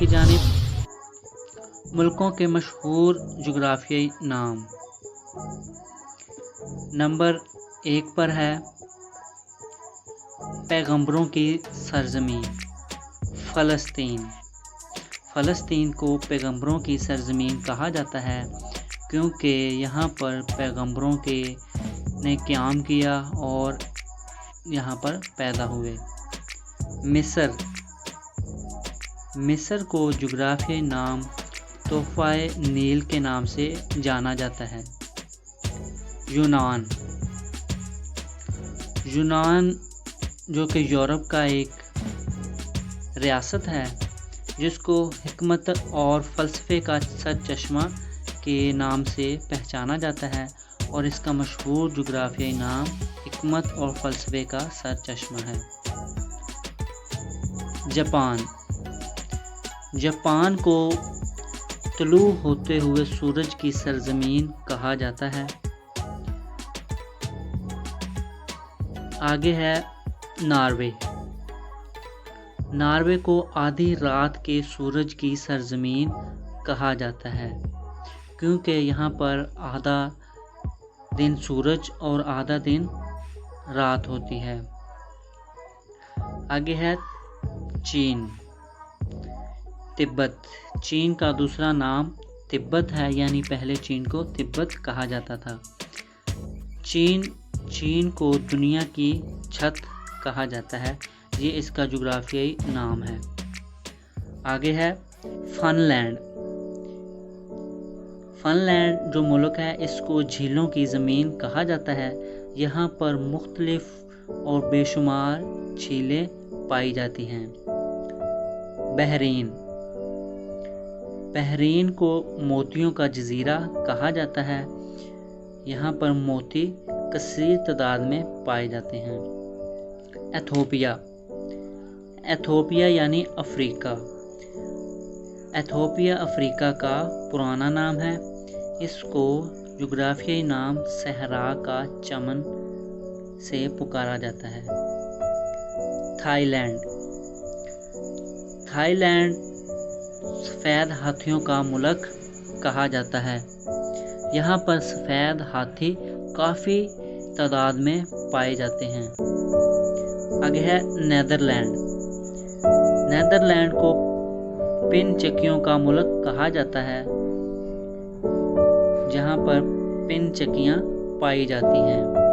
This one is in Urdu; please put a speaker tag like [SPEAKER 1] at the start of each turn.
[SPEAKER 1] کی جانب ملکوں کے مشہور جغرافیائی نام۔ نمبر 1 پر ہے پیغمبروں کی سرزمین فلسطین۔ فلسطین کو پیغمبروں کی سرزمین کہا جاتا ہے کیونکہ یہاں پر پیغمبروں نے قیام کیا اور یہاں پر پیدا ہوئے۔ مصر۔ مصر کو جغرافیائی نام تحفہ نیل کے نام سے جانا جاتا ہے۔ یونان۔ یونان جو کہ یورپ کا ایک ریاست ہے جس کو حکمت اور فلسفے کا سرچشمہ کے نام سے پہچانا جاتا ہے اور اس کا مشہور جغرافیائی نام حکمت اور فلسفے کا سرچشمہ ہے۔ جاپان۔ جاپان کو طلوع ہوتے ہوئے سورج کی سرزمین کہا جاتا ہے۔ آگے ہے ناروے۔ ناروے کو آدھی رات کے سورج کی سرزمین کہا جاتا ہے کیونکہ یہاں پر آدھا دن سورج اور آدھا دن رات ہوتی ہے۔ آگے ہے چین۔ تبت۔ چین کا دوسرا نام تبت ہے، یعنی پہلے چین کو تبت کہا جاتا تھا۔ چین کو دنیا کی چھت کہا جاتا ہے، یہ اس کا جغرافیائی نام ہے۔ آگے ہے فن لینڈ۔ فن لینڈ جو ملک ہے اس کو جھیلوں کی زمین کہا جاتا ہے، یہاں پر مختلف اور بے شمار جھیلیں پائی جاتی ہیں۔ بحرین۔ بحرین کو موتیوں کا جزیرہ کہا جاتا ہے، یہاں پر موتی کثیر تعداد میں پائے جاتے ہیں۔ ایتھوپیا۔ ایتھوپیا یعنی افریقہ۔ ایتھوپیا افریقہ کا پرانا نام ہے، اس کو جغرافیائی نام صحرا کا چمن سے پکارا جاتا ہے۔ Thai land. تھائی لینڈ سفید ہاتھیوں کا ملک کہا جاتا ہے، یہاں پر سفید ہاتھی کافی تعداد میں پائے جاتے ہیں۔ آگے ہے نیدرلینڈ۔ نیدرلینڈ کو پن چکیوں کا ملک کہا جاتا ہے، جہاں پر پن چکیاں پائی جاتی ہیں۔